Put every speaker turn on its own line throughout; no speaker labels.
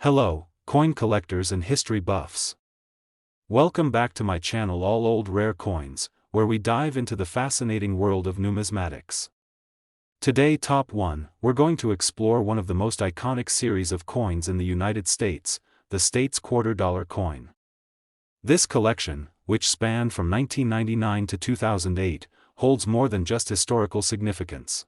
Hello, coin collectors and history buffs. Welcome back to my channel All Old Rare Coins, where we dive into the fascinating world of numismatics. Today Top 1, we're going to explore one of the most iconic series of coins in the United States, the state's $quarter coin. This collection, which spanned from 1999 to 2008, holds more than just historical significance.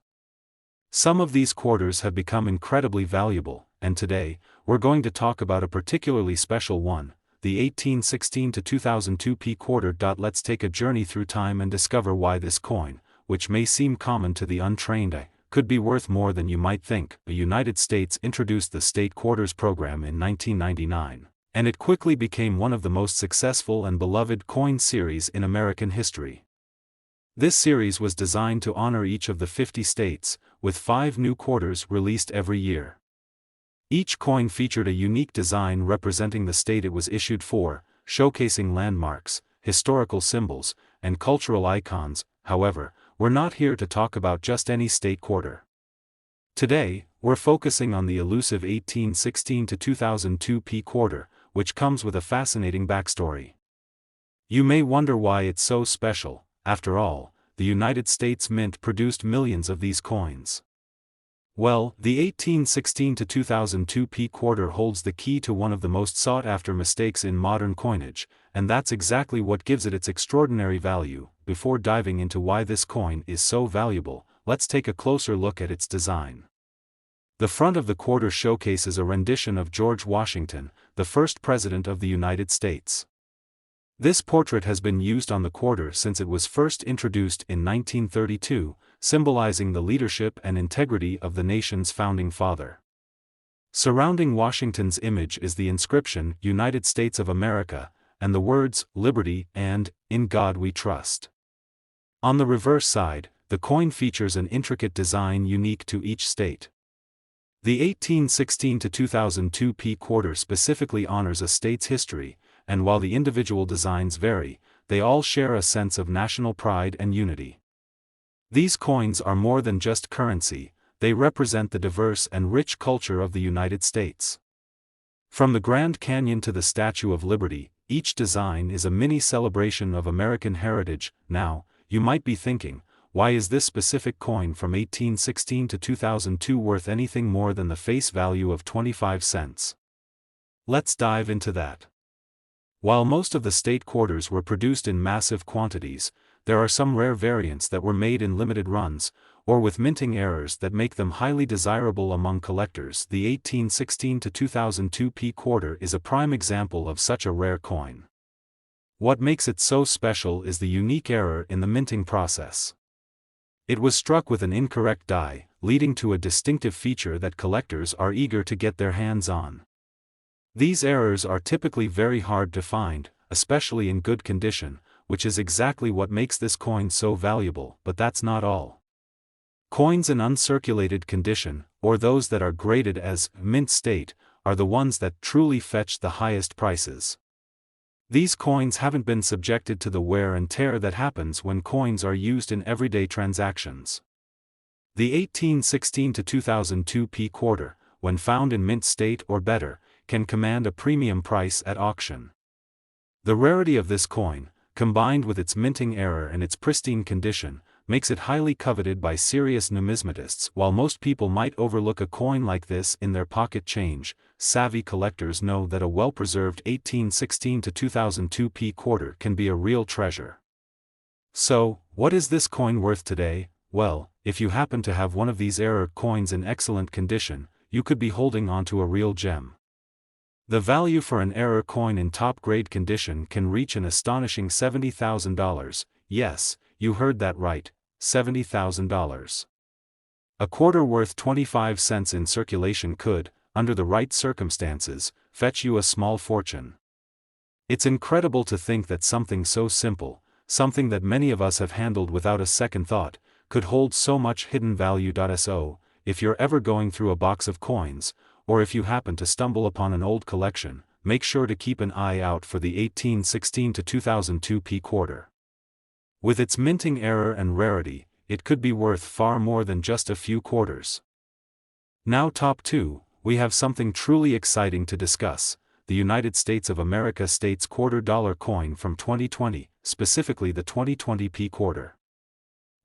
Some of these quarters have become incredibly valuable, and today, we're going to talk about a particularly special one, the 1816 to 2002 P quarter. Let's take a journey through time and discover why this coin, which may seem common to the untrained eye, could be worth more than you might think. The United States introduced the state quarters program in 1999, and it quickly became one of the most successful and beloved coin series in American history. This series was designed to honor each of the 50 states, with 5 new quarters released every year. Each coin featured a unique design representing the state it was issued for, showcasing landmarks, historical symbols, and cultural icons. However, we're not here to talk about just any state quarter. Today, we're focusing on the elusive 1816 to 2002 P quarter, which comes with a fascinating backstory. You may wonder why it's so special. After all, the United States Mint produced millions of these coins. Well, the 1816 to 2002 P quarter holds the key to one of the most sought-after mistakes in modern coinage, and that's exactly what gives it its extraordinary value. Before diving into why this coin is so valuable, let's take a closer look at its design. The front of the quarter showcases a rendition of George Washington, the first president of the United States. This portrait has been used on the quarter since it was first introduced in 1932, symbolizing the leadership and integrity of the nation's founding father. Surrounding Washington's image is the inscription, United States of America, and the words, Liberty and, In God We Trust. On the reverse side, the coin features an intricate design unique to each state. The 1816 to 2002 P quarter specifically honors a state's history, and while the individual designs vary, they all share a sense of national pride and unity. These coins are more than just currency, they represent the diverse and rich culture of the United States. From the Grand Canyon to the Statue of Liberty, each design is a mini celebration of American heritage. Now, you might be thinking, why is this specific coin from 1816 to 2002 worth anything more than the face value of 25 cents? Let's dive into that. While most of the state quarters were produced in massive quantities, there are some rare variants that were made in limited runs, or with minting errors that make them highly desirable among collectors. The 1816 to 2002 P quarter is a prime example of such a rare coin. What makes it so special is the unique error in the minting process. It was struck with an incorrect die, leading to a distinctive feature that collectors are eager to get their hands on. These errors are typically very hard to find, especially in good condition, which is exactly what makes this coin so valuable. But that's not all. Coins in uncirculated condition, or those that are graded as mint state, are the ones that truly fetch the highest prices. These coins haven't been subjected to the wear and tear that happens when coins are used in everyday transactions. The 1816 to 2002 P quarter, when found in mint state or better, can command a premium price at auction. The rarity of this coin, combined with its minting error and its pristine condition, makes it highly coveted by serious numismatists. While most people might overlook a coin like this in their pocket change, savvy collectors know that a well-preserved 1816 to 2002 P quarter can be a real treasure. So, what is this coin worth today? Well, if you happen to have one of these error coins in excellent condition, you could be holding onto a real gem. The value for an error coin in top-grade condition can reach an astonishing $70,000, yes, you heard that right, $70,000. A quarter worth 25 cents in circulation could, under the right circumstances, fetch you a small fortune. It's incredible to think that something so simple, something that many of us have handled without a second thought, could hold so much hidden value. So, if you're ever going through a box of coins, or if you happen to stumble upon an old collection, make sure to keep an eye out for the 1816 to 2002 P quarter. With its minting error and rarity, it could be worth far more than just a few quarters. Now Top 2, we have something truly exciting to discuss: the United States of America States Quarter Dollar coin from 2020, specifically the 2020p quarter.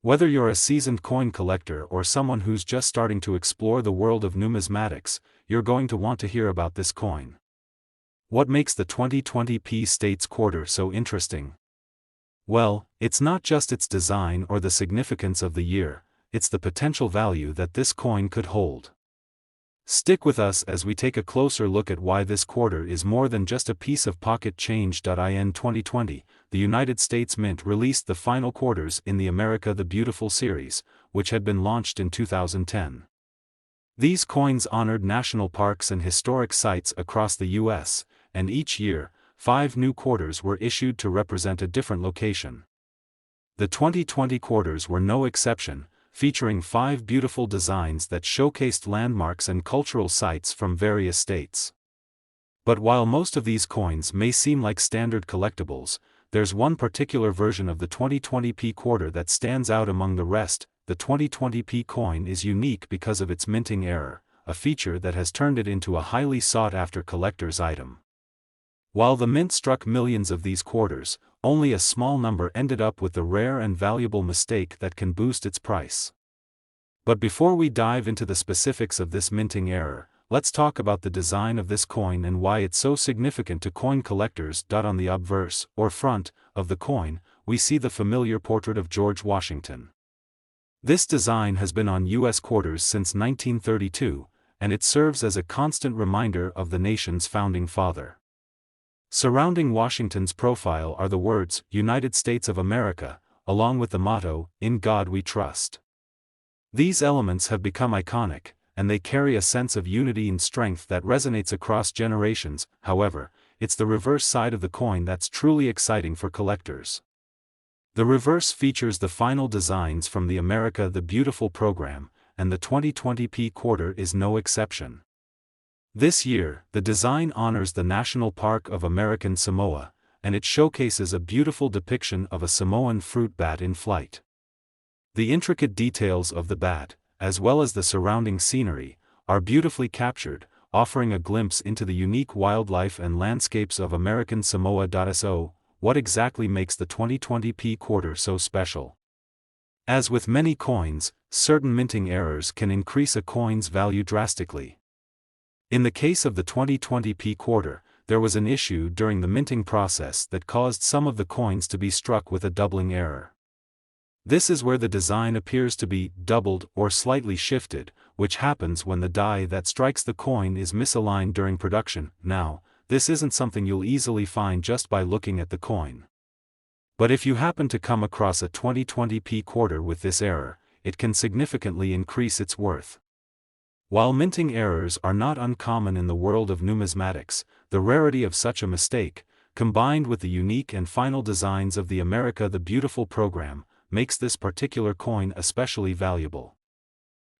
Whether you're a seasoned coin collector or someone who's just starting to explore the world of numismatics, you're going to want to hear about this coin. What makes the 2020p States Quarter so interesting? Well, it's not just its design or the significance of the year, it's the potential value that this coin could hold. Stick with us as we take a closer look at why this quarter is more than just a piece of pocket change. In 2020, the United States Mint released the final quarters in the America the Beautiful series, which had been launched in 2010. These coins honored national parks and historic sites across the U.S., and each year, 5 new quarters were issued to represent a different location. The 2020 quarters were no exception, featuring 5 beautiful designs that showcased landmarks and cultural sites from various states. But while most of these coins may seem like standard collectibles, there's one particular version of the 2020p quarter that stands out among the rest. The 2020p coin is unique because of its minting error, a feature that has turned it into a highly sought-after collector's item. While the mint struck millions of these quarters, only a small number ended up with the rare and valuable mistake that can boost its price. But before we dive into the specifics of this minting error, let's talk about the design of this coin and why it's so significant to coin collectors. On the obverse, or front, of the coin, we see the familiar portrait of George Washington. This design has been on U.S. quarters since 1932, and it serves as a constant reminder of the nation's founding father. Surrounding Washington's profile are the words, United States of America, along with the motto, In God We Trust. These elements have become iconic, and they carry a sense of unity and strength that resonates across generations. However, it's the reverse side of the coin that's truly exciting for collectors. The reverse features the final designs from the America the Beautiful program, and the 2020p quarter is no exception. This year, the design honors the National Park of American Samoa, and it showcases a beautiful depiction of a Samoan fruit bat in flight. The intricate details of the bat, as well as the surrounding scenery, are beautifully captured, offering a glimpse into the unique wildlife and landscapes of American Samoa. So, what exactly makes the 2020p quarter so special? As with many coins, certain minting errors can increase a coin's value drastically. In the case of the 2020p quarter, there was an issue during the minting process that caused some of the coins to be struck with a doubling error. This is where the design appears to be doubled or slightly shifted, which happens when the die that strikes the coin is misaligned during production. Now, this isn't something you'll easily find just by looking at the coin. But if you happen to come across a 2020p quarter with this error, it can significantly increase its worth. While minting errors are not uncommon in the world of numismatics, the rarity of such a mistake, combined with the unique and final designs of the America the Beautiful program, makes this particular coin especially valuable.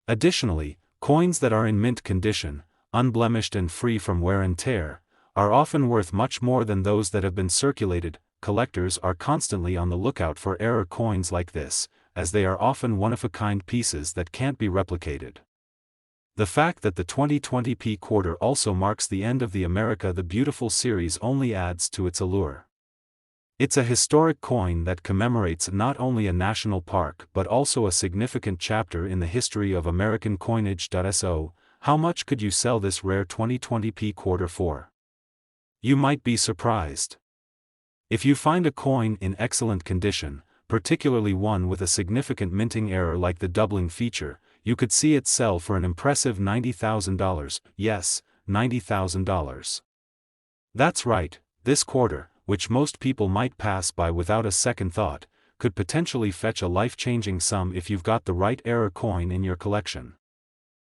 Additionally, coins that are in mint condition, unblemished and free from wear and tear, are often worth much more than those that have been circulated. Collectors are constantly on the lookout for error coins like this, as they are often one-of-a-kind pieces that can't be replicated. The fact that the 2020p quarter also marks the end of the America the Beautiful series only adds to its allure. It's a historic coin that commemorates not only a national park but also a significant chapter in the history of American coinage. So, how much could you sell this rare 2020p quarter for? You might be surprised. If you find a coin in excellent condition, particularly one with a significant minting error like the doubling feature, you could see it sell for an impressive $90,000, yes, $90,000. That's right, this quarter, which most people might pass by without a second thought, could potentially fetch a life-changing sum if you've got the right error coin in your collection.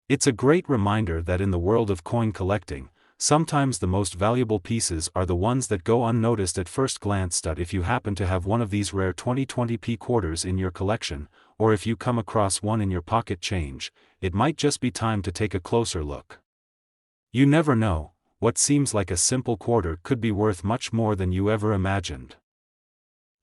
It's a great reminder that in the world of coin collecting, sometimes the most valuable pieces are the ones that go unnoticed at first glance. If you happen to have one of these rare 2020p quarters in your collection, or if you come across one in your pocket change, it might just be time to take a closer look. You never know, what seems like a simple quarter could be worth much more than you ever imagined.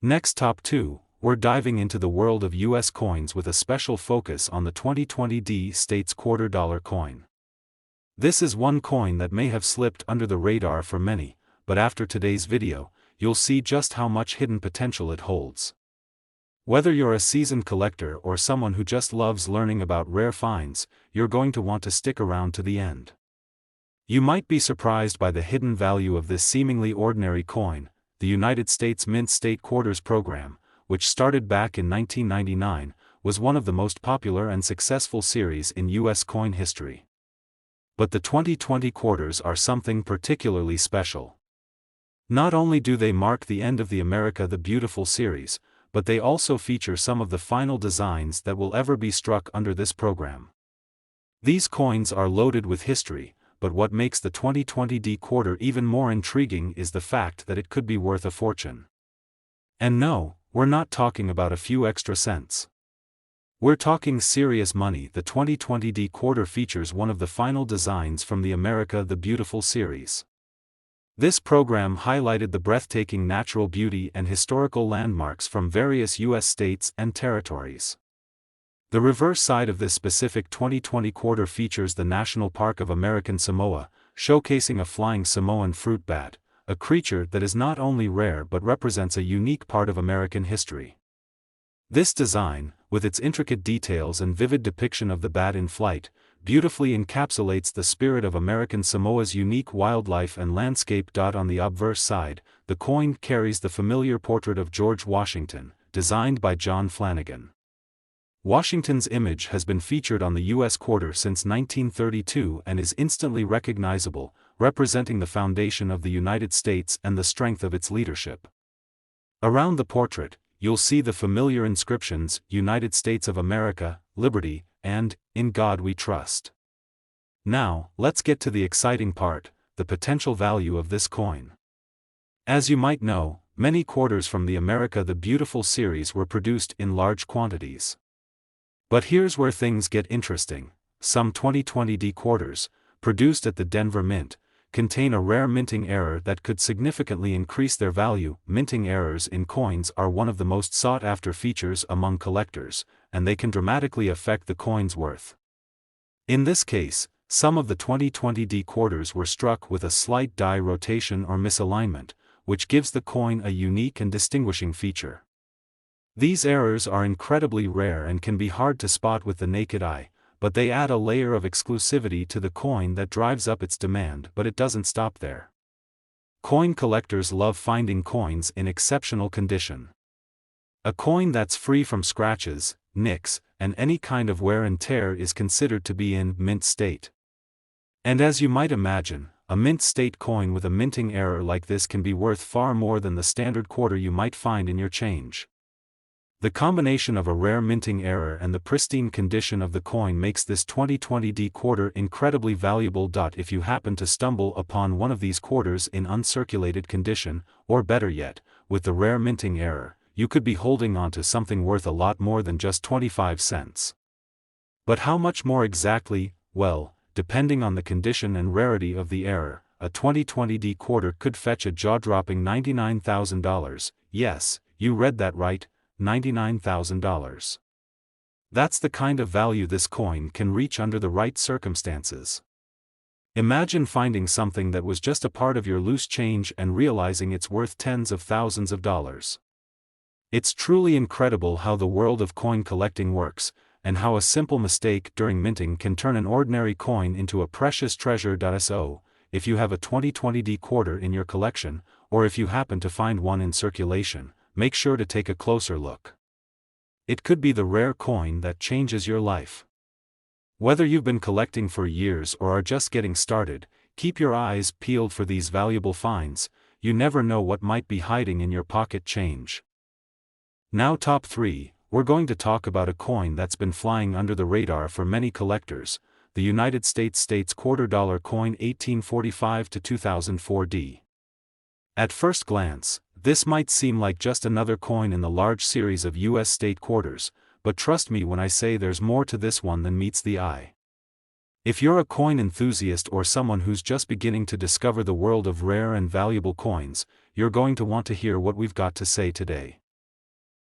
Next, top 2, we're diving into the world of US coins with a special focus on the 2020 States quarter dollar coin. This is one coin that may have slipped under the radar for many, but after today's video, you'll see just how much hidden potential it holds. Whether you're a seasoned collector or someone who just loves learning about rare finds, you're going to want to stick around to the end. You might be surprised by the hidden value of this seemingly ordinary coin. The United States Mint State Quarters program, which started back in 1999, was one of the most popular and successful series in U.S. coin history. But the 2020 quarters are something particularly special. Not only do they mark the end of the America the Beautiful series, but they also feature some of the final designs that will ever be struck under this program. These coins are loaded with history, but what makes the 2020 D quarter even more intriguing is the fact that it could be worth a fortune. And no, we're not talking about a few extra cents. We're talking serious money. The 2020 D quarter features one of the final designs from the America the Beautiful series. This program highlighted the breathtaking natural beauty and historical landmarks from various U.S. states and territories. The reverse side of this specific 2020 quarter features the National Park of American Samoa, showcasing a flying Samoan fruit bat, a creature that is not only rare but represents a unique part of American history. This design, with its intricate details and vivid depiction of the bat in flight, beautifully encapsulates the spirit of American Samoa's unique wildlife and landscape. On the obverse side, the coin carries the familiar portrait of George Washington, designed by John Flanagan. Washington's image has been featured on the U.S. quarter since 1932 and is instantly recognizable, representing the foundation of the United States and the strength of its leadership. Around the portrait, you'll see the familiar inscriptions, United States of America, Liberty, and, In God We Trust. Now, let's get to the exciting part, the potential value of this coin. As you might know, many quarters from the America the Beautiful series were produced in large quantities. But here's where things get interesting. Some 2020 D quarters, produced at the Denver Mint, contain a rare minting error that could significantly increase their value. Minting errors in coins are one of the most sought-after features among collectors, and they can dramatically affect the coin's worth. In this case, some of the 2020 D quarters were struck with a slight die rotation or misalignment, which gives the coin a unique and distinguishing feature. These errors are incredibly rare and can be hard to spot with the naked eye, but they add a layer of exclusivity to the coin that drives up its demand. But it doesn't stop there. Coin collectors love finding coins in exceptional condition. A coin that's free from scratches, nicks, and any kind of wear and tear is considered to be in mint state. And as you might imagine, a mint state coin with a minting error like this can be worth far more than the standard quarter you might find in your change. The combination of a rare minting error and the pristine condition of the coin makes this 2020 D quarter incredibly valuable. If you happen to stumble upon one of these quarters in uncirculated condition, or better yet, with the rare minting error, you could be holding on to something worth a lot more than just 25 cents. But how much more exactly? Well, depending on the condition and rarity of the error, a 2020 D quarter could fetch a jaw-dropping $99,000. Yes, you read that right. $99,000. That's the kind of value this coin can reach under the right circumstances. Imagine finding something that was just a part of your loose change and realizing it's worth tens of thousands of dollars. It's truly incredible how the world of coin collecting works, and how a simple mistake during minting can turn an ordinary coin into a precious treasure. So, if you have a 2020 D quarter in your collection, or if you happen to find one in circulation, make sure to take a closer look. It could be the rare coin that changes your life. Whether you've been collecting for years or are just getting started, keep your eyes peeled for these valuable finds. You never know what might be hiding in your pocket change. Now, top 3, we're going to talk about a coin that's been flying under the radar for many collectors, the United States quarter dollar coin 1845 to 2004 D. At first glance, this might seem like just another coin in the large series of U.S. state quarters, but trust me when I say there's more to this one than meets the eye. If you're a coin enthusiast or someone who's just beginning to discover the world of rare and valuable coins, you're going to want to hear what we've got to say today.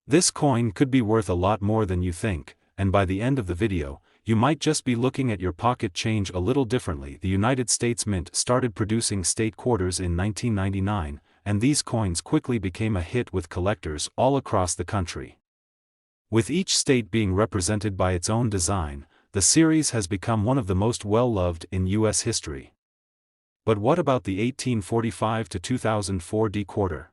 This coin could be worth a lot more than you think, and by the end of the video, you might just be looking at your pocket change a little differently. The United States Mint started producing state quarters in 1999, and these coins quickly became a hit with collectors all across the country. With each state being represented by its own design, the series has become one of the most well-loved in U.S. history. But what about the 1845 to 2004 D quarter?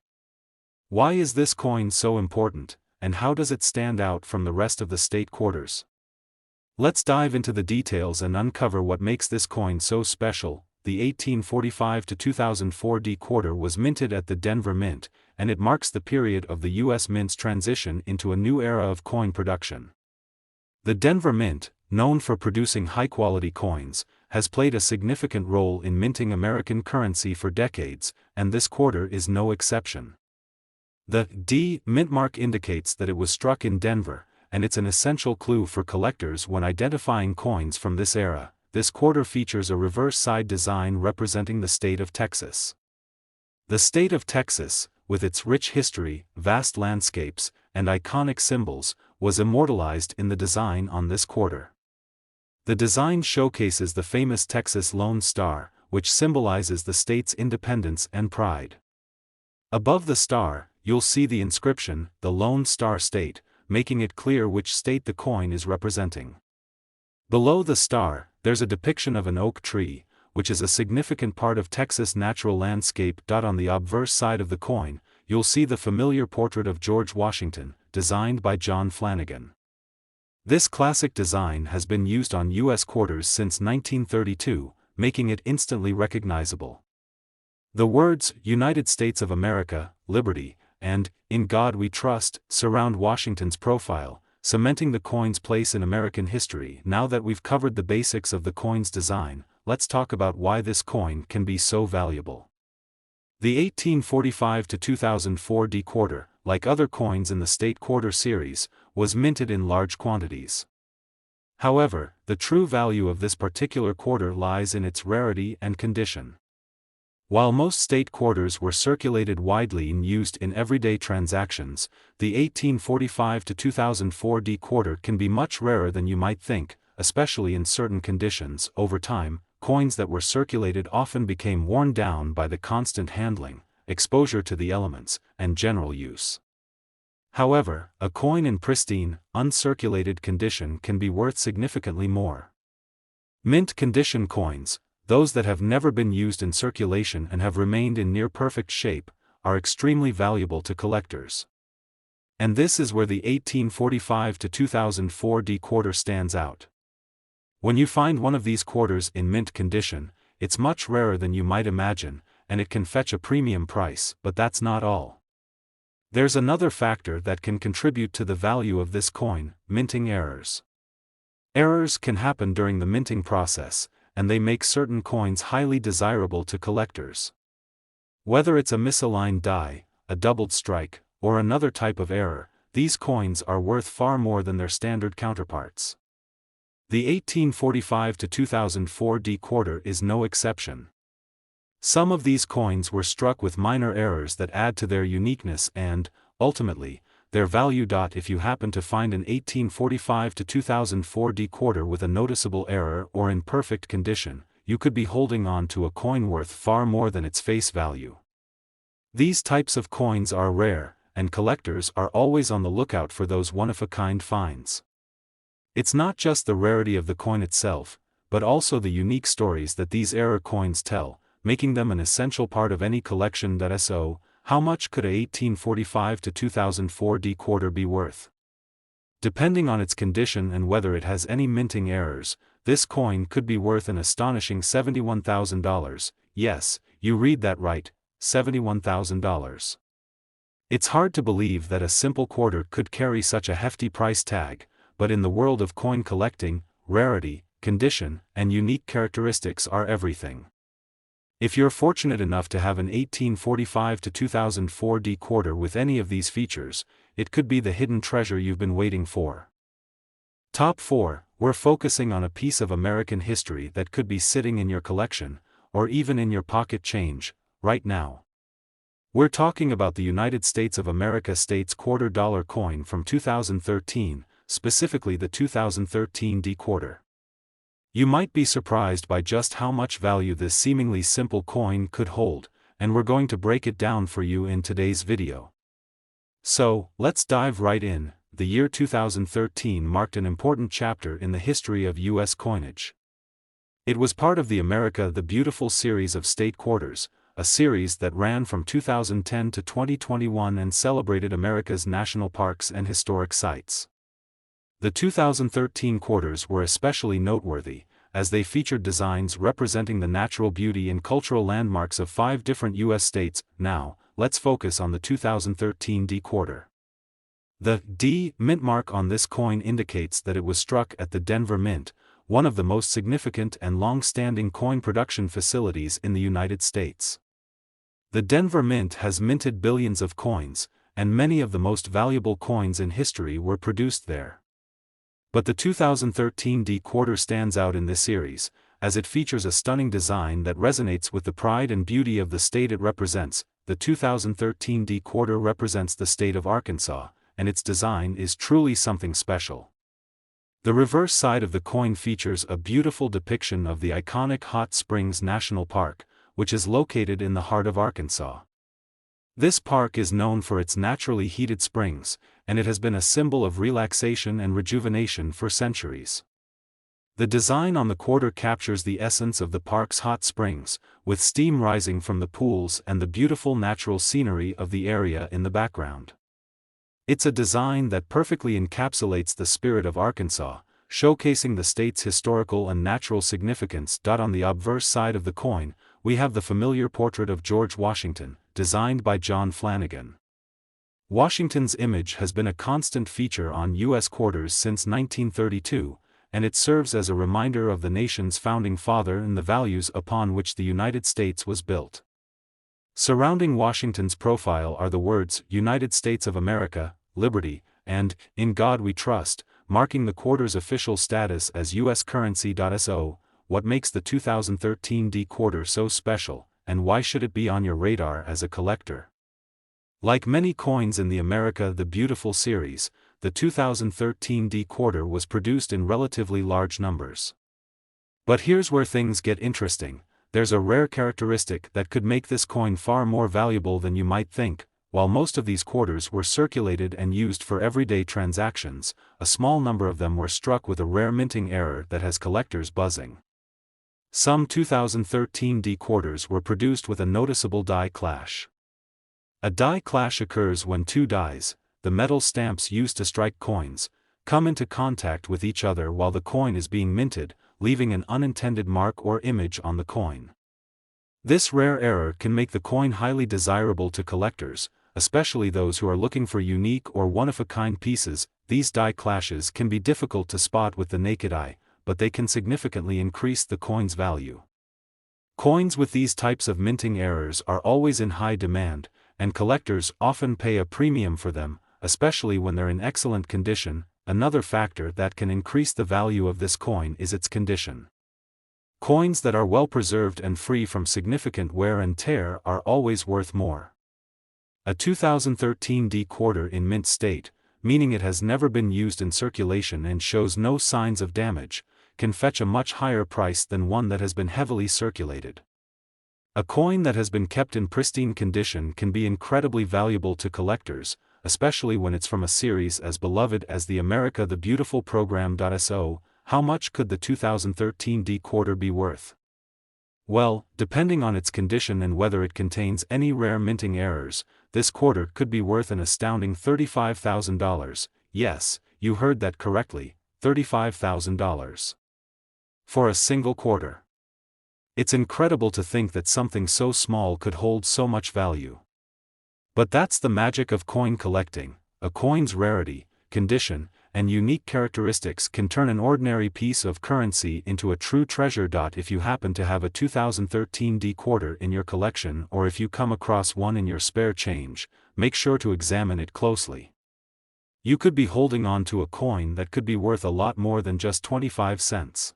Why is this coin so important, and how does it stand out from the rest of the state quarters? Let's dive into the details and uncover what makes this coin so special. The 1845 to 2004 D quarter was minted at the Denver Mint, and it marks the period of the U.S. Mint's transition into a new era of coin production. The Denver Mint, known for producing high-quality coins, has played a significant role in minting American currency for decades, and this quarter is no exception. The D mint mark indicates that it was struck in Denver, and it's an essential clue for collectors when identifying coins from this era. This quarter features a reverse side design representing the state of Texas. The state of Texas, with its rich history, vast landscapes, and iconic symbols, was immortalized in the design on this quarter. The design showcases the famous Texas Lone Star, which symbolizes the state's independence and pride. Above the star, you'll see the inscription, "The Lone Star State," making it clear which state the coin is representing. Below the star, there's a depiction of an oak tree, which is a significant part of Texas' natural landscape. On the obverse side of the coin, you'll see the familiar portrait of George Washington, designed by John Flanagan. This classic design has been used on U.S. quarters since 1932, making it instantly recognizable. The words, "United States of America, Liberty," and "In God We Trust," surround Washington's profile, cementing the coin's place in American history. Now that we've covered the basics of the coin's design, let's talk about why this coin can be so valuable. The 1845 to 2004 D quarter, like other coins in the state quarter series, was minted in large quantities. However, the true value of this particular quarter lies in its rarity and condition. While most state quarters were circulated widely and used in everyday transactions, the 1845 to 2004 D quarter can be much rarer than you might think, especially in certain conditions. Over time, coins that were circulated often became worn down by the constant handling, exposure to the elements, and general use. However, a coin in pristine, uncirculated condition can be worth significantly more. Mint condition coins, those that have never been used in circulation and have remained in near-perfect shape, are extremely valuable to collectors. And this is where the 1845 to 2004 D quarter stands out. When you find one of these quarters in mint condition, it's much rarer than you might imagine, and it can fetch a premium price. But that's not all. There's another factor that can contribute to the value of this coin: minting errors. Errors can happen during the minting process, and they make certain coins highly desirable to collectors. Whether it's a misaligned die, a doubled strike, or another type of error, these coins are worth far more than their standard counterparts. The 1845 to 2004 D quarter is no exception. Some of these coins were struck with minor errors that add to their uniqueness and, ultimately, their value. If you happen to find an 1845 to 2004 D quarter with a noticeable error or in perfect condition, you could be holding on to a coin worth far more than its face value. These types of coins are rare, and collectors are always on the lookout for those one-of-a-kind finds. It's not just the rarity of the coin itself, but also the unique stories that these error coins tell, making them an essential part of any collection. So, how much could a 1845 to 2004 D quarter be worth? Depending on its condition and whether it has any minting errors, this coin could be worth an astonishing $71,000. Yes, you read that right, $71,000. It's hard to believe that a simple quarter could carry such a hefty price tag, but in the world of coin collecting, rarity, condition, and unique characteristics are everything. If you're fortunate enough to have an 1845 to 2004 D quarter with any of these features, it could be the hidden treasure you've been waiting for. Top 4, we're focusing on a piece of American history that could be sitting in your collection, or even in your pocket change, right now. We're talking about the United States of America States $quarter coin from 2013, specifically the 2013 D quarter. You might be surprised by just how much value this seemingly simple coin could hold, and we're going to break it down for you in today's video. So, let's dive right in. The year 2013 marked an important chapter in the history of U.S. coinage. It was part of the America the Beautiful series of state quarters, a series that ran from 2010 to 2021 and celebrated America's national parks and historic sites. The 2013 quarters were especially noteworthy, as they featured designs representing the natural beauty and cultural landmarks of 5 different U.S. states. Now, let's focus on the 2013 D quarter. The D mint mark on this coin indicates that it was struck at the Denver Mint, one of the most significant and long-standing coin production facilities in the United States. The Denver Mint has minted billions of coins, and many of the most valuable coins in history were produced there. But the 2013 D quarter stands out in this series, as it features a stunning design that resonates with the pride and beauty of the state it represents. The 2013 D quarter represents the state of Arkansas, and its design is truly something special. The reverse side of the coin features a beautiful depiction of the iconic Hot Springs National Park, which is located in the heart of Arkansas. This park is known for its naturally heated springs, and it has been a symbol of relaxation and rejuvenation for centuries. The design on the quarter captures the essence of the park's hot springs, with steam rising from the pools and the beautiful natural scenery of the area in the background. It's a design that perfectly encapsulates the spirit of Arkansas, showcasing the state's historical and natural significance. On the obverse side of the coin, we have the familiar portrait of George Washington, designed by John Flanagan. Washington's image has been a constant feature on U.S. quarters since 1932, and it serves as a reminder of the nation's founding father and the values upon which the United States was built. Surrounding Washington's profile are the words, "United States of America, Liberty," and "In God We Trust," marking the quarter's official status as U.S. currency. So, what makes the 2013 D quarter so special, and why should it be on your radar as a collector? Like many coins in the America the Beautiful series, the 2013 D quarter was produced in relatively large numbers. But here's where things get interesting. There's a rare characteristic that could make this coin far more valuable than you might think. While most of these quarters were circulated and used for everyday transactions, a small number of them were struck with a rare minting error that has collectors buzzing. Some 2013 D quarters were produced with a noticeable die clash. A die clash occurs when 2 dies, the metal stamps used to strike coins, come into contact with each other while the coin is being minted, leaving an unintended mark or image on the coin. This rare error can make the coin highly desirable to collectors, especially those who are looking for unique or one-of-a-kind pieces. These die clashes can be difficult to spot with the naked eye, but they can significantly increase the coin's value. Coins with these types of minting errors are always in high demand, and collectors often pay a premium for them, especially when they're in excellent condition. Another factor that can increase the value of this coin is its condition. Coins that are well preserved and free from significant wear and tear are always worth more. A 2013 D quarter in mint state, meaning it has never been used in circulation and shows no signs of damage, can fetch a much higher price than one that has been heavily circulated. A coin that has been kept in pristine condition can be incredibly valuable to collectors, especially when it's from a series as beloved as the America the Beautiful program. So, how much could the 2013 D quarter be worth? Well, depending on its condition and whether it contains any rare minting errors, this quarter could be worth an astounding $35,000. Yes, you heard that correctly, $35,000. For a single quarter. It's incredible to think that something so small could hold so much value. But that's the magic of coin collecting. A coin's rarity, condition, and unique characteristics can turn an ordinary piece of currency into a true treasure. If you happen to have a 2013 D quarter in your collection, or if you come across one in your spare change, make sure to examine it closely. You could be holding on to a coin that could be worth a lot more than just 25 cents.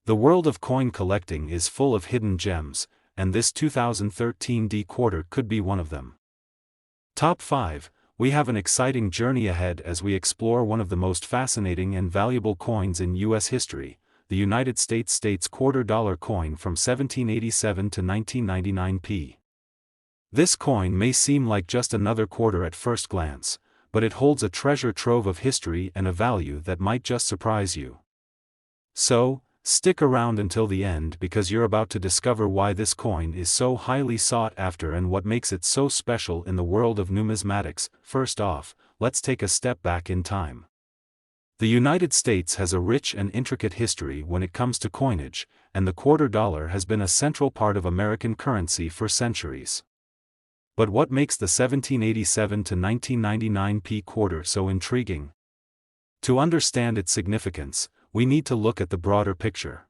The world of coin collecting is full of hidden gems, and this 2013 D quarter could be one of them. Top 5. We have an exciting journey ahead as we explore one of the most fascinating and valuable coins in U.S. history, the United States quarter dollar coin from 1787 to 1999p. This coin may seem like just another quarter at first glance, but it holds a treasure trove of history and a value that might just surprise you. So, stick around until the end because you're about to discover why this coin is so highly sought after and what makes it so special in the world of numismatics. First off, let's take a step back in time. The United States has a rich and intricate history when it comes to coinage, and the quarter dollar has been a central part of American currency for centuries. But what makes the 1787 to 1999p quarter so intriguing? To understand its significance, we need to look at the broader picture.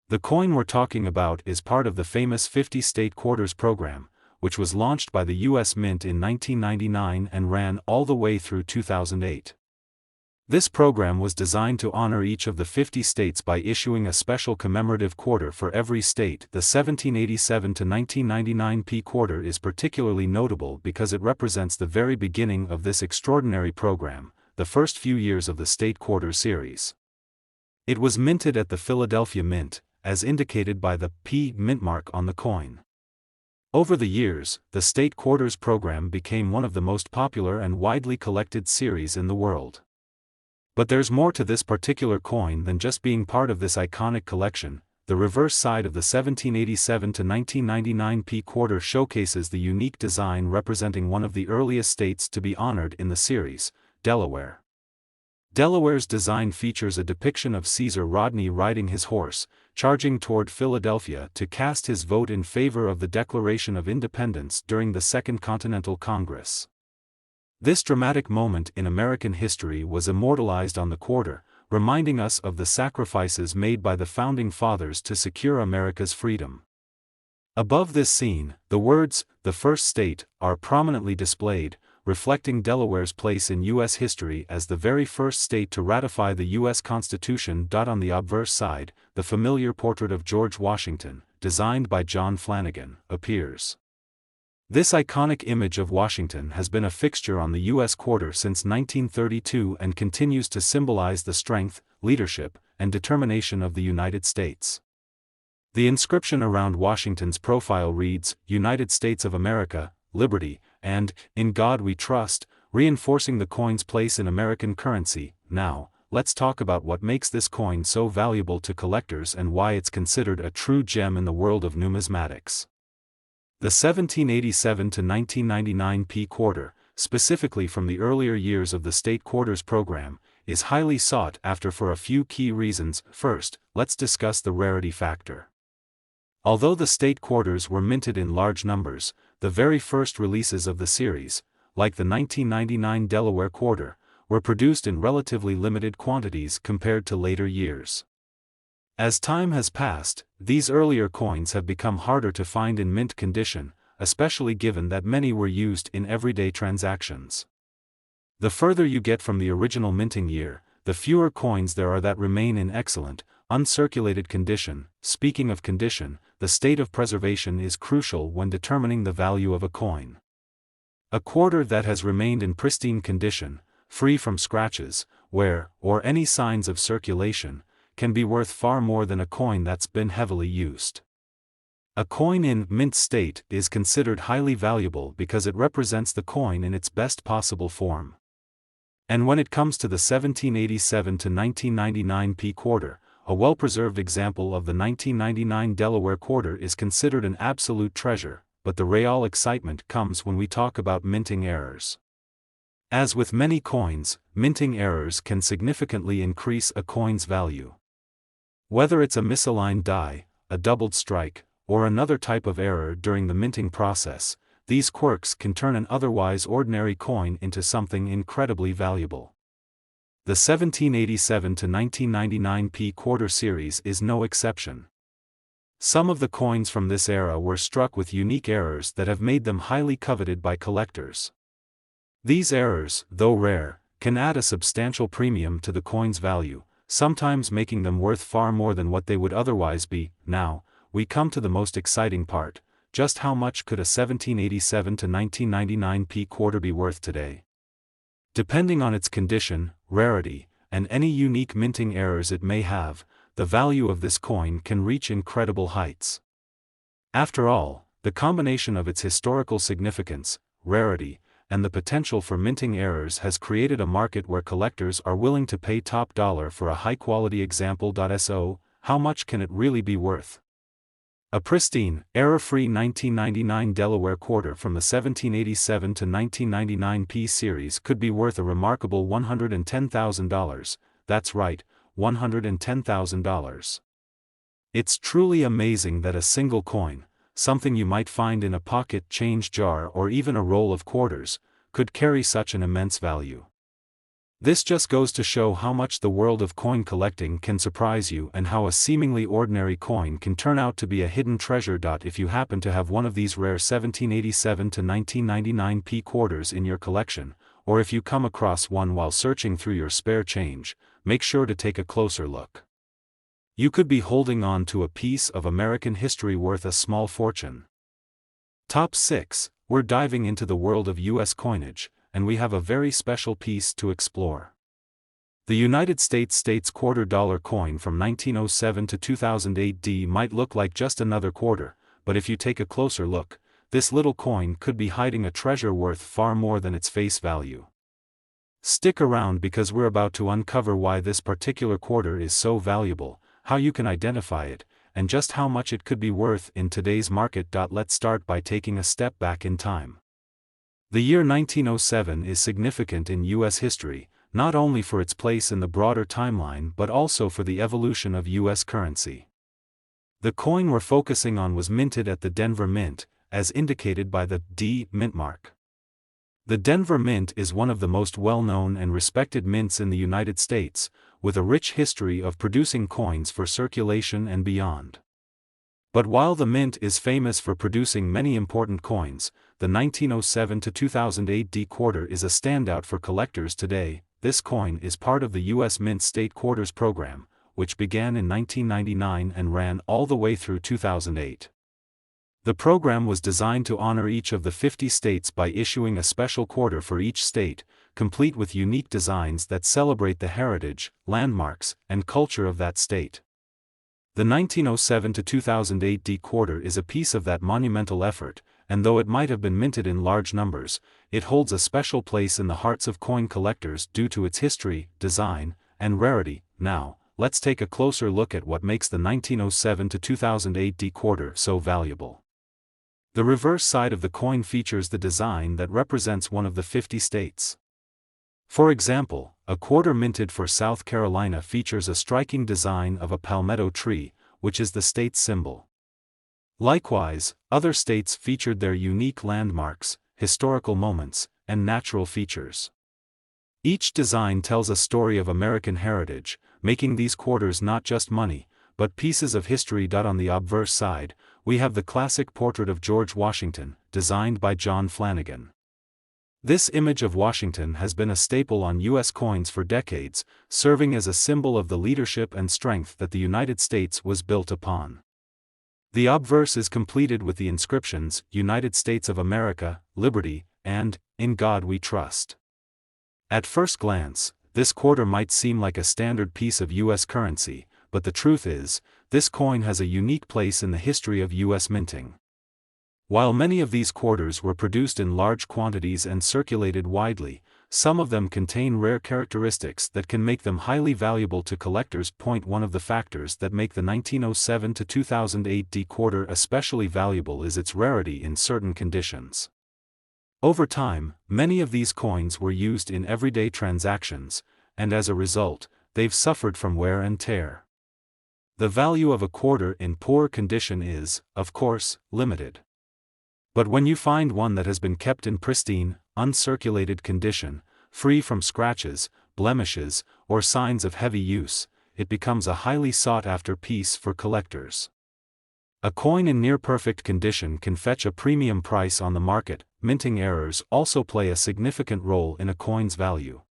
The coin we're talking about is part of the famous 50-state quarters program, which was launched by the U.S. Mint in 1999 and ran all the way through 2008. This program was designed to honor each of the 50 states by issuing a special commemorative quarter for every state. The 1787 to 1999p quarter is particularly notable because it represents the very beginning of this extraordinary program, the first few years of the state quarter series. It was minted at the Philadelphia Mint, as indicated by the P mint mark on the coin. Over the years, the state quarters program became one of the most popular and widely collected series in the world. But there's more to this particular coin than just being part of this iconic collection. The reverse side of the 1787 to 1999p quarter showcases the unique design representing one of the earliest states to be honored in the series, Delaware. Delaware's design features a depiction of Caesar Rodney riding his horse, charging toward Philadelphia to cast his vote in favor of the Declaration of Independence during the Second Continental Congress. This dramatic moment in American history was immortalized on the quarter, reminding us of the sacrifices made by the Founding Fathers to secure America's freedom. Above this scene, the words, "The First State," are prominently displayed, reflecting Delaware's place in U.S. history as the very first state to ratify the U.S. Constitution. On the obverse side, the familiar portrait of George Washington, designed by John Flanagan, appears. This iconic image of Washington has been a fixture on the U.S. quarter since 1932 and continues to symbolize the strength, leadership, and determination of the United States. The inscription around Washington's profile reads, "United States of America, Liberty," and "In God We Trust," reinforcing the coin's place in American currency. Now, let's talk about what makes this coin so valuable to collectors and why it's considered a true gem in the world of numismatics. The 1787 to 1999p quarter, specifically from the earlier years of the state quarters program, is highly sought after for a few key reasons. First, let's discuss the rarity factor. Although the state quarters were minted in large numbers, the very first releases of the series, like the 1999 Delaware quarter, were produced in relatively limited quantities compared to later years. As time has passed, these earlier coins have become harder to find in mint condition, especially given that many were used in everyday transactions. The further you get from the original minting year, the fewer coins there are that remain in excellent, uncirculated condition. Speaking of condition, the state of preservation is crucial when determining the value of a coin. A quarter that has remained in pristine condition, free from scratches, wear, or any signs of circulation, can be worth far more than a coin that's been heavily used. A coin in mint state is considered highly valuable because it represents the coin in its best possible form. And when it comes to the 1787 to 1999p quarter, a well-preserved example of the 1999 Delaware quarter is considered an absolute treasure, but the real excitement comes when we talk about minting errors. As with many coins, minting errors can significantly increase a coin's value. Whether it's a misaligned die, a doubled strike, or another type of error during the minting process, these quirks can turn an otherwise ordinary coin into something incredibly valuable. The 1787 to 1999p quarter series is no exception. Some of the coins from this era were struck with unique errors that have made them highly coveted by collectors. These errors, though rare, can add a substantial premium to the coin's value, sometimes making them worth far more than what they would otherwise be. Now, we come to the most exciting part: just how much could a 1787 to 1999p quarter be worth today? Depending on its condition, rarity, and any unique minting errors it may have, the value of this coin can reach incredible heights. After all, the combination of its historical significance, rarity, and the potential for minting errors has created a market where collectors are willing to pay top dollar for a high-quality example. So, how much can it really be worth? A pristine, error-free 1999 Delaware quarter from the 1787 to 1999 P series could be worth a remarkable $110,000, that's right, $110,000. It's truly amazing that a single coin, something you might find in a pocket change jar or even a roll of quarters, could carry such an immense value. This just goes to show how much the world of coin collecting can surprise you and how a seemingly ordinary coin can turn out to be a hidden treasure. If you happen to have one of these rare 1787 to 1999 P quarters in your collection, or if you come across one while searching through your spare change, make sure to take a closer look. You could be holding on to a piece of American history worth a small fortune. Top 6, we're diving into the world of U.S. coinage, and we have a very special piece to explore. The United States $quarter coin from 1907 to 2008 might look like just another quarter, but if you take a closer look, this little coin could be hiding a treasure worth far more than its face value. Stick around because we're about to uncover why this particular quarter is so valuable, how you can identify it, and just how much it could be worth in today's market. Let's start by taking a step back in time. The year 1907 is significant in U.S. history, not only for its place in the broader timeline but also for the evolution of U.S. currency. The coin we're focusing on was minted at the Denver Mint, as indicated by the D mint mark. The Denver Mint is one of the most well-known and respected mints in the United States, with a rich history of producing coins for circulation and beyond. But while the Mint is famous for producing many important coins, the 1907 to 2008 D quarter is a standout for collectors today. This coin is part of the U.S. Mint State Quarters program, which began in 1999 and ran all the way through 2008. The program was designed to honor each of the 50 states by issuing a special quarter for each state, complete with unique designs that celebrate the heritage, landmarks, and culture of that state. The 1907 to 2008 D quarter is a piece of that monumental effort, and though it might have been minted in large numbers, it holds a special place in the hearts of coin collectors due to its history, design, and rarity. Now, let's take a closer look at what makes the 1907 to 2008 D quarter so valuable. The reverse side of the coin features the design that represents one of the 50 states. For example, a quarter minted for South Carolina features a striking design of a palmetto tree, which is the state's symbol. Likewise, other states featured their unique landmarks, historical moments, and natural features. Each design tells a story of American heritage, making these quarters not just money, but pieces of history. On the obverse side, we have the classic portrait of George Washington, designed by John Flanagan. This image of Washington has been a staple on U.S. coins for decades, serving as a symbol of the leadership and strength that the United States was built upon. The obverse is completed with the inscriptions, United States of America, Liberty, and, In God We Trust. At first glance, this quarter might seem like a standard piece of U.S. currency, but the truth is, this coin has a unique place in the history of U.S. minting. While many of these quarters were produced in large quantities and circulated widely, some of them contain rare characteristics that can make them highly valuable to collectors. One of the factors that make the 1907 to 2008 D quarter especially valuable is its rarity in certain conditions. Over time, many of these coins were used in everyday transactions, and as a result, they've suffered from wear and tear. The value of a quarter in poor condition is, of course, limited. But when you find one that has been kept in pristine, uncirculated condition, free from scratches, blemishes, or signs of heavy use, it becomes a highly sought-after piece for collectors. A coin in near-perfect condition can fetch a premium price on the market. Minting errors also play a significant role in a coin's value.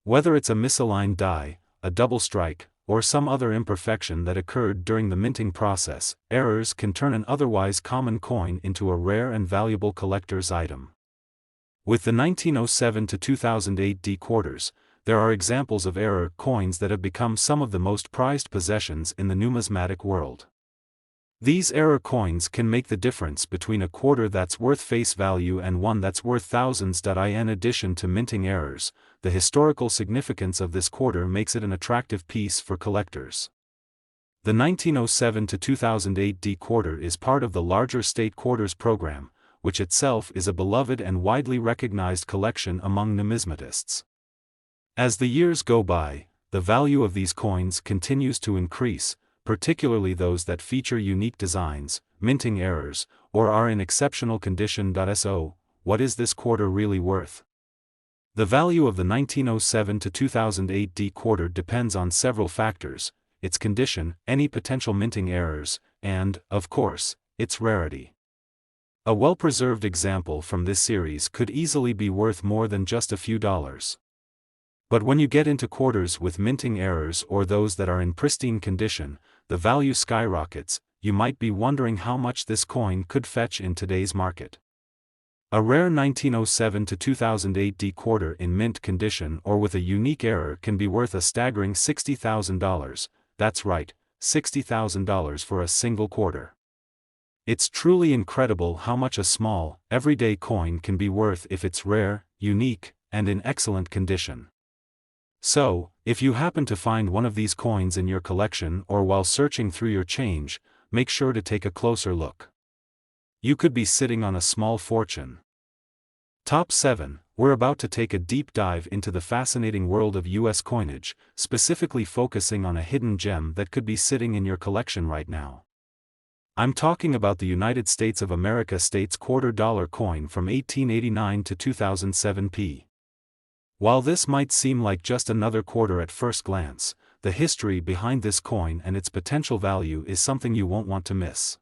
Whether it's a misaligned die, a double strike, or some other imperfection that occurred during the minting process, errors can turn an otherwise common coin into a rare and valuable collector's item. With the 1907 to 2008 D quarters, there are examples of error coins that have become some of the most prized possessions in the numismatic world. These error coins can make the difference between a quarter that's worth face value and one that's worth thousands. In addition to minting errors, the historical significance of this quarter makes it an attractive piece for collectors. The 1907 to 2008 D quarter is part of the larger State Quarters program, which itself is a beloved and widely recognized collection among numismatists. As the years go by, the value of these coins continues to increase, particularly those that feature unique designs, minting errors, or are in exceptional condition. So, what is this quarter really worth? The value of the 1907 to 2008 D quarter depends on several factors: its condition, any potential minting errors, and, of course, its rarity. A well-preserved example from this series could easily be worth more than just a few dollars. But when you get into quarters with minting errors or those that are in pristine condition, the value skyrockets. You might be wondering how much this coin could fetch in today's market. A rare 1907 to 2008 D quarter in mint condition or with a unique error can be worth a staggering $60,000, that's right, $60,000 for a single quarter. It's truly incredible how much a small, everyday coin can be worth if it's rare, unique, and in excellent condition. So, if you happen to find one of these coins in your collection or while searching through your change, make sure to take a closer look. You could be sitting on a small fortune. Top 7. We're about to take a deep dive into the fascinating world of US coinage, specifically focusing on a hidden gem that could be sitting in your collection right now. I'm talking about the United States of America States quarter dollar coin from 1889 to 2007 p. While this might seem like just another quarter at first glance, the history behind this coin and its potential value is something you won't want to miss.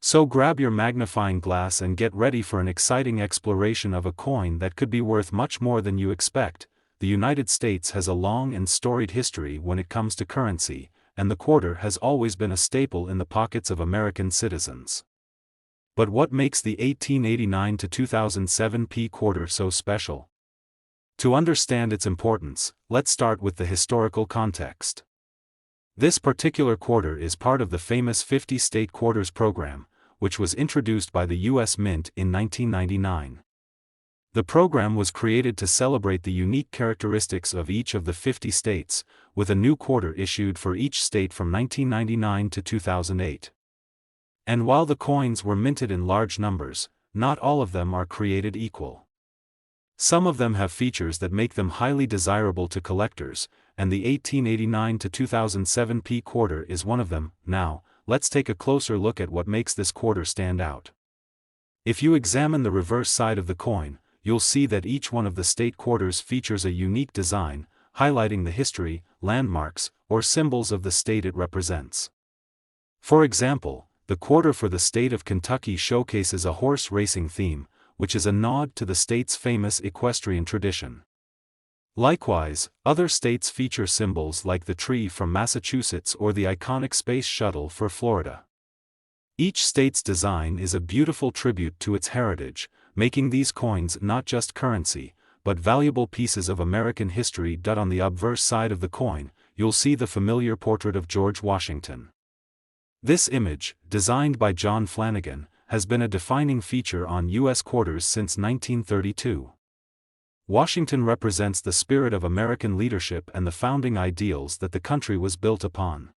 So grab your magnifying glass and get ready for an exciting exploration of a coin that could be worth much more than you expect. The United States has a long and storied history when it comes to currency, and the quarter has always been a staple in the pockets of American citizens. But what makes the 1889 to 2007 p quarter so special? To understand its importance, let's start with the historical context. This particular quarter is part of the famous 50 State Quarters program, which was introduced by the U.S. Mint in 1999. The program was created to celebrate the unique characteristics of each of the 50 states, with a new quarter issued for each state from 1999 to 2008. And while the coins were minted in large numbers, not all of them are created equal. Some of them have features that make them highly desirable to collectors, and the 1889 to 2007 p quarter is one of them. Now, let's take a closer look at what makes this quarter stand out. If you examine the reverse side of the coin, you'll see that each one of the state quarters features a unique design, highlighting the history, landmarks, or symbols of the state it represents. For example, the quarter for the state of Kentucky showcases a horse racing theme, which is a nod to the state's famous equestrian tradition. Likewise, other states feature symbols like the tree from Massachusetts or the iconic space shuttle for Florida. Each state's design is a beautiful tribute to its heritage, making these coins not just currency, but valuable pieces of American history. On the obverse side of the coin, you'll see the familiar portrait of George Washington. This image, designed by John Flanagan, has been a defining feature on U.S. quarters since 1932. Washington represents the spirit of American leadership and the founding ideals that the country was built upon.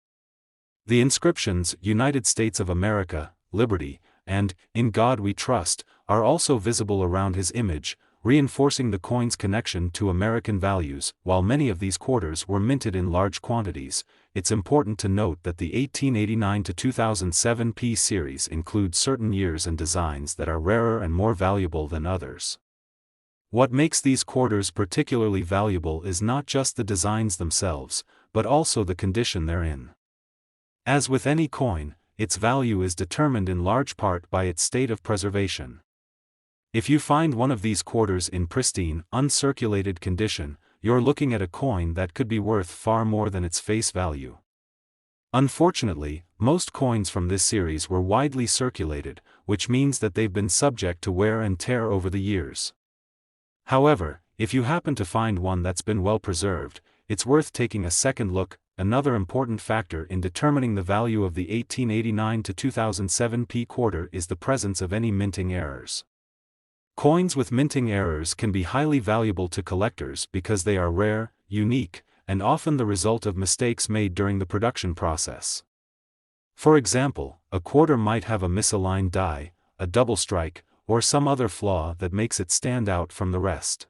The inscriptions, United States of America, Liberty, and, In God We Trust, are also visible around his image, reinforcing the coin's connection to American values. While many of these quarters were minted in large quantities, it's important to note that the 1889 to 2007 p series includes certain years and designs that are rarer and more valuable than others. What makes these quarters particularly valuable is not just the designs themselves, but also the condition they're in. As with any coin, its value is determined in large part by its state of preservation. If you find one of these quarters in pristine, uncirculated condition, you're looking at a coin that could be worth far more than its face value. Unfortunately, most coins from this series were widely circulated, which means that they've been subject to wear and tear over the years. However, If you happen to find one that's been well preserved, it's worth taking a second look. Another important factor in determining the value of the 1889 to 2007 P quarter is the presence of any minting errors. Coins with minting errors can be highly valuable to collectors because they are rare, unique, and often the result of mistakes made during the production process. For example, a quarter might have a misaligned die, a double strike, or some other flaw that makes it stand out from the rest.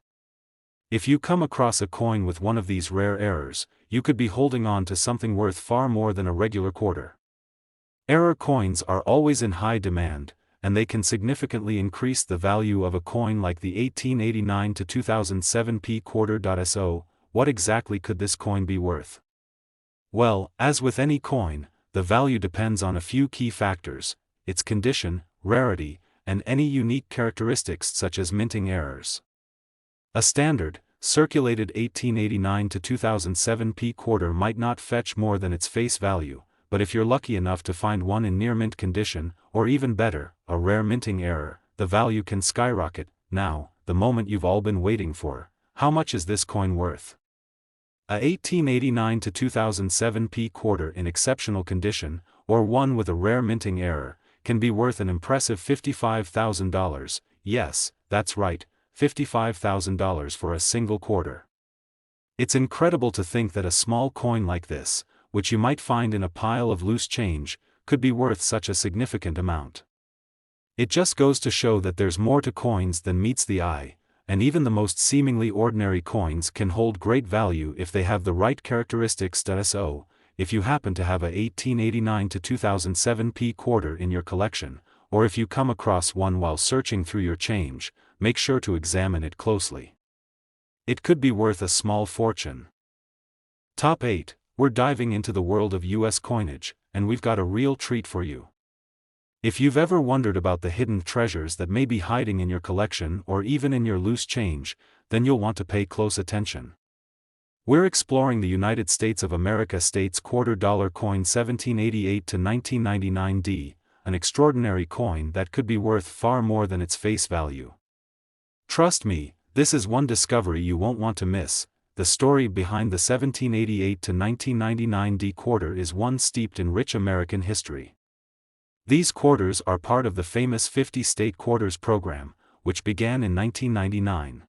If you come across a coin with one of these rare errors, you could be holding on to something worth far more than a regular quarter. Error coins are always in high demand, and they can significantly increase the value of a coin like the 1889 to 2007 P quarter. So, what exactly could this coin be worth? Well, as with any coin, the value depends on a few key factors: its condition, rarity, and any unique characteristics such as minting errors. A standard, circulated 1889 to 2007 P quarter might not fetch more than its face value, but if you're lucky enough to find one in near mint condition, or even better, a rare minting error, the value can skyrocket. Now, the moment you've all been waiting for: how much is this coin worth? A 1889 to 2007 P quarter in exceptional condition, or one with a rare minting error, can be worth an impressive $55,000, yes, that's right, $55,000 for a single quarter. It's incredible to think that a small coin like this, which you might find in a pile of loose change, could be worth such a significant amount. It just goes to show that there's more to coins than meets the eye, and even the most seemingly ordinary coins can hold great value if they have the right characteristics. So, if you happen to have a 1889 to 2007 P quarter in your collection, or if you come across one while searching through your change, make sure to examine it closely. It could be worth a small fortune. Top 8. We're diving into the world of US coinage, and we've got a real treat for you. If you've ever wondered about the hidden treasures that may be hiding in your collection or even in your loose change, then you'll want to pay close attention. We're exploring the United States of America States quarter dollar coin 1788 to 1999 D, an extraordinary coin that could be worth far more than its face value. Trust me, this is one discovery you won't want to miss. The story behind the 1788 to 1999 D quarter is one steeped in rich American history. These quarters are part of the famous 50-state quarters program, which began in 1999.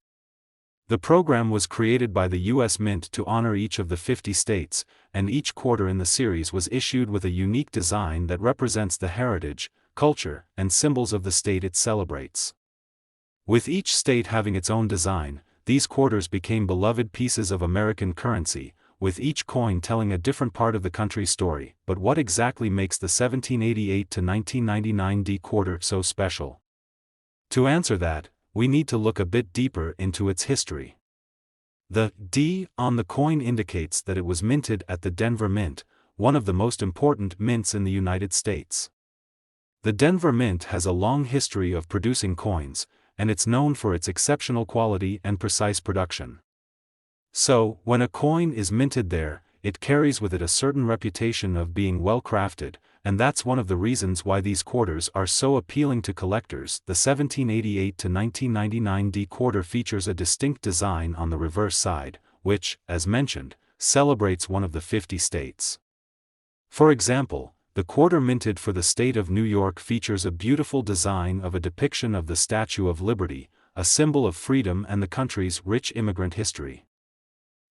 The program was created by the U.S. Mint to honor each of the 50 states, and each quarter in the series was issued with a unique design that represents the heritage, culture, and symbols of the state it celebrates. With each state having its own design, these quarters became beloved pieces of American currency, with each coin telling a different part of the country's story. But what exactly makes the 1788 to 1999 D quarter so special? To answer that, we need to look a bit deeper into its history. The D on the coin indicates that it was minted at the Denver Mint, one of the most important mints in the United States. The Denver Mint has a long history of producing coins, and it's known for its exceptional quality and precise production. So, when a coin is minted there, it carries with it a certain reputation of being well crafted, and that's one of the reasons why these quarters are so appealing to collectors. The 1788 to 1999 D quarter features a distinct design on the reverse side, which, as mentioned, celebrates one of the 50 states. For example, the quarter minted for the state of New York features a beautiful design of a depiction of the Statue of Liberty, a symbol of freedom and the country's rich immigrant history.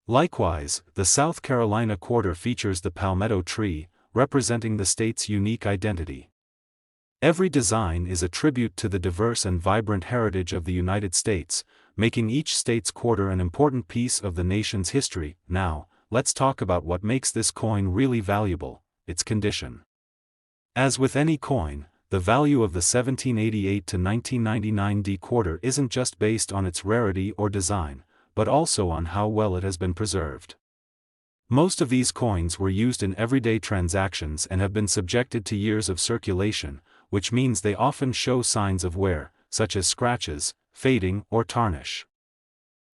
Likewise, the South Carolina quarter features the palmetto tree, representing the state's unique identity. Every design is a tribute to the diverse and vibrant heritage of the United States, making each state's quarter an important piece of the nation's history. Now, let's talk about what makes this coin really valuable: its condition. As with any coin, the value of the 1788 to 1999 D quarter isn't just based on its rarity or design, but also on how well it has been preserved. Most of these coins were used in everyday transactions and have been subjected to years of circulation, which means they often show signs of wear, such as scratches, fading, or tarnish.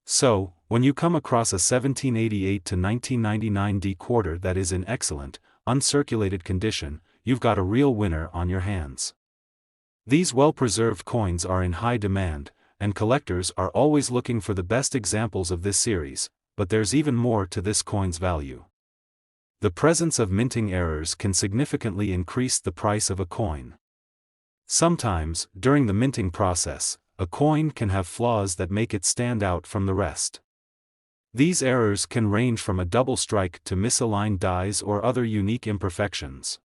So, when you come across a 1788 to 1999 D quarter that is in excellent, uncirculated condition, you've got a real winner on your hands. These well-preserved coins are in high demand, and collectors are always looking for the best examples of this series, but there's even more to this coin's value. The presence of minting errors can significantly increase the price of a coin. Sometimes, during the minting process, a coin can have flaws that make it stand out from the rest. These errors can range from a double strike to misaligned dies or other unique imperfections.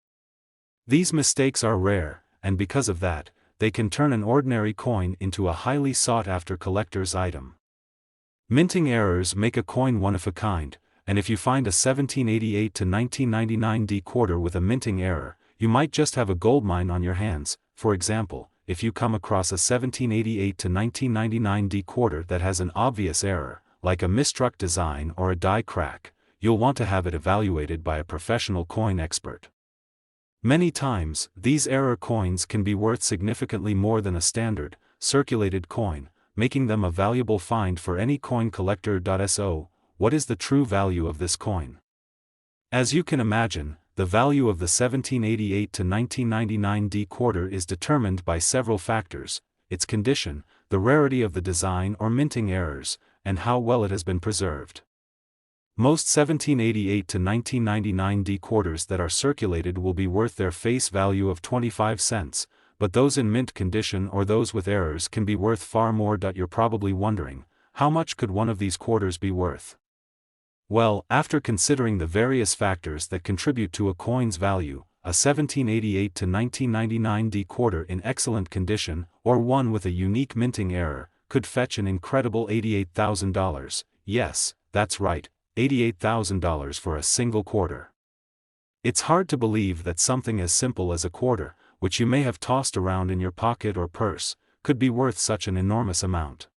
These mistakes are rare, and because of that, they can turn an ordinary coin into a highly sought-after collector's item. Minting errors make a coin one of a kind, and if you find a 1788 to 1999 D quarter with a minting error, you might just have a goldmine on your hands. For example, if you come across a 1788 to 1999 D quarter that has an obvious error, like a misstruck design or a die crack, you'll want to have it evaluated by a professional coin expert. Many times, these error coins can be worth significantly more than a standard, circulated coin, making them a valuable find for any coin collector. So, what is the true value of this coin? As you can imagine, the value of the 1788 to 1999 D quarter is determined by several factors: its condition, the rarity of the design or minting errors, and how well it has been preserved. Most 1788 to 1999 D quarters that are circulated will be worth their face value of 25 cents, but those in mint condition or those with errors can be worth far more. You're probably wondering, how much could one of these quarters be worth? Well, after considering the various factors that contribute to a coin's value, a 1788 to 1999 D quarter in excellent condition, or one with a unique minting error, could fetch an incredible $88,000. Yes, that's right, $88,000 for a single quarter. It's hard to believe that something as simple as a quarter, which you may have tossed around in your pocket or purse, could be worth such an enormous amount.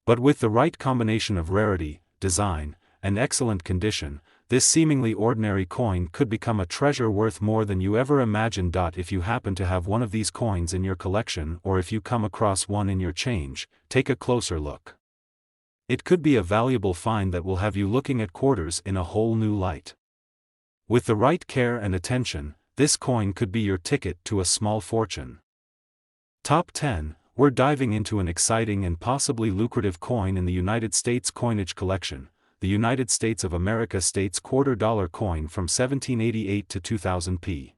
But with the right combination of rarity, design, and excellent condition, this seemingly ordinary coin could become a treasure worth more than you ever imagined. If you happen to have one of these coins in your collection, or if you come across one in your change, take a closer look. It could be a valuable find that will have you looking at quarters in a whole new light. With the right care and attention, this coin could be your ticket to a small fortune. Top 10. We're diving into an exciting and possibly lucrative coin in the United States coinage collection, the United States of America States $quarter coin from 1788 to 2000p.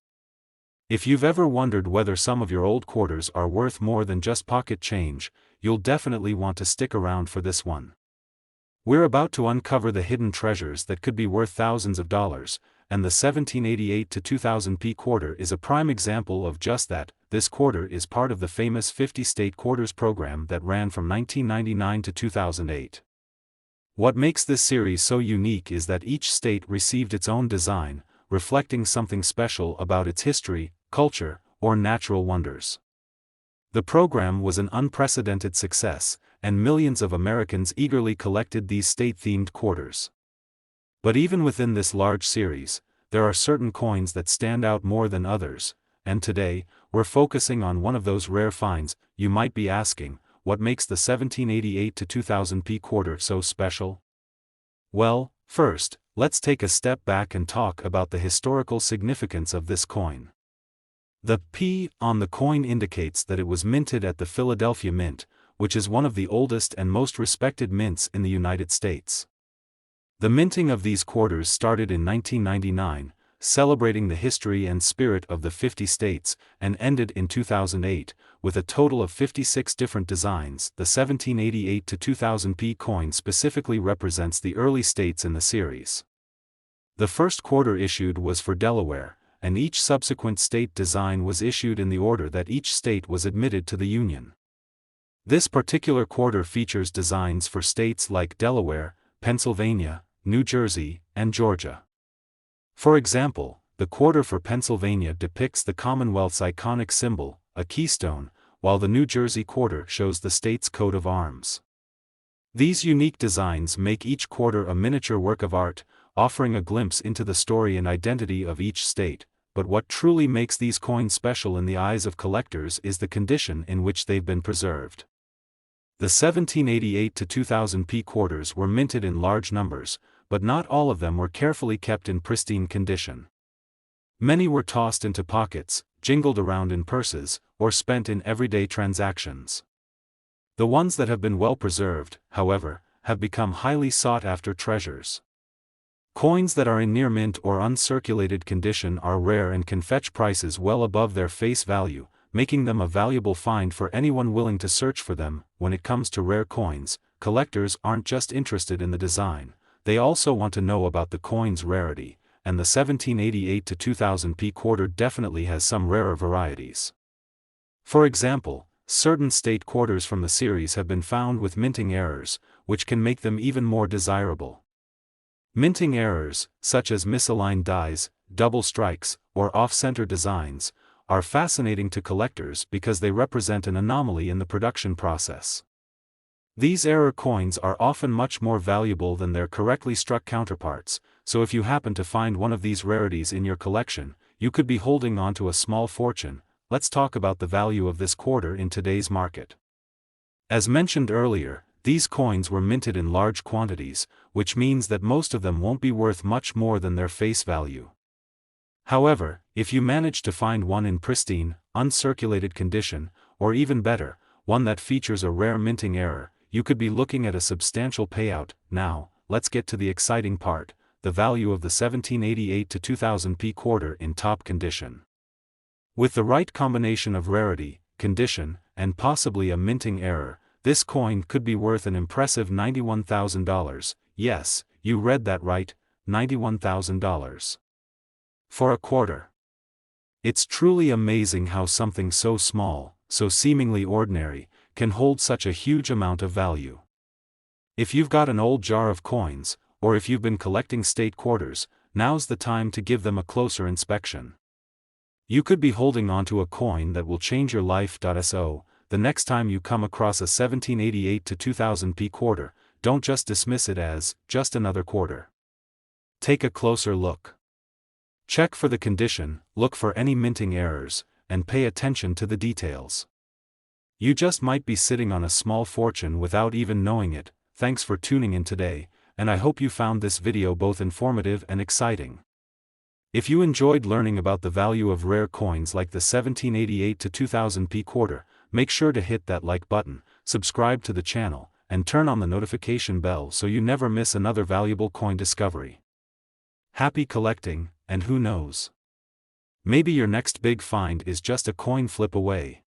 If you've ever wondered whether some of your old quarters are worth more than just pocket change, you'll definitely want to stick around for this one. We're about to uncover the hidden treasures that could be worth thousands of dollars, and the 1788 to 2000p quarter is a prime example of just that. This quarter is part of the famous 50-state quarters program that ran from 1999 to 2008. What makes this series so unique is that each state received its own design, reflecting something special about its history, culture, or natural wonders. The program was an unprecedented success, and millions of Americans eagerly collected these state-themed quarters. But even within this large series, there are certain coins that stand out more than others, and today, we're focusing on one of those rare finds. You might be asking, what makes the 1788 to 2000p quarter so special? Well, first, let's take a step back and talk about the historical significance of this coin. The P on the coin indicates that it was minted at the Philadelphia Mint, which is one of the oldest and most respected mints in the United States. The minting of these quarters started in 1999, celebrating the history and spirit of the 50 states, and ended in 2008, with a total of 56 different designs. The 1788 to 2000p coin specifically represents the early states in the series. The first quarter issued was for Delaware, and each subsequent state design was issued in the order that each state was admitted to the Union. This particular quarter features designs for states like Delaware, Pennsylvania, New Jersey, and Georgia. For example, the quarter for Pennsylvania depicts the Commonwealth's iconic symbol, a keystone, while the New Jersey quarter shows the state's coat of arms. These unique designs make each quarter a miniature work of art, offering a glimpse into the story and identity of each state. But what truly makes these coins special in the eyes of collectors is the condition in which they've been preserved. The 1788 to 2000p quarters were minted in large numbers, but not all of them were carefully kept in pristine condition. Many were tossed into pockets, jingled around in purses, or spent in everyday transactions. The ones that have been well preserved, however, have become highly sought-after treasures. Coins that are in near mint or uncirculated condition are rare and can fetch prices well above their face value, making them a valuable find for anyone willing to search for them. When it comes to rare coins, collectors aren't just interested in the design, they also want to know about the coin's rarity, and the 1788 to 2000 P quarter definitely has some rarer varieties. For example, certain state quarters from the series have been found with minting errors, which can make them even more desirable. Minting errors, such as misaligned dies, double strikes, or off-center designs, are fascinating to collectors because they represent an anomaly in the production process. These error coins are often much more valuable than their correctly struck counterparts, so if you happen to find one of these rarities in your collection, you could be holding on to a small fortune. Let's talk about the value of this quarter in today's market. As mentioned earlier, these coins were minted in large quantities, which means that most of them won't be worth much more than their face value. However, if you manage to find one in pristine, uncirculated condition, or even better, one that features a rare minting error, you could be looking at a substantial payout. Now, let's get to the exciting part, the value of the 1788 to 2000 P quarter in top condition. With the right combination of rarity, condition, and possibly a minting error, this coin could be worth an impressive $91,000, yes, you read that right, $91,000. For a quarter. It's truly amazing how something so small, so seemingly ordinary, can hold such a huge amount of value. If you've got an old jar of coins, or if you've been collecting state quarters, now's the time to give them a closer inspection. You could be holding onto a coin that will change your life. So, the next time you come across a 1788 to 2000 P quarter, don't just dismiss it as just another quarter. Take a closer look. Check for the condition, look for any minting errors, and pay attention to the details. You just might be sitting on a small fortune without even knowing it. Thanks for tuning in today, and I hope you found this video both informative and exciting. If you enjoyed learning about the value of rare coins like the 1788 to 2000 P quarter, make sure to hit that like button, subscribe to the channel, and turn on the notification bell so you never miss another valuable coin discovery. Happy collecting, and who knows? Maybe your next big find is just a coin flip away.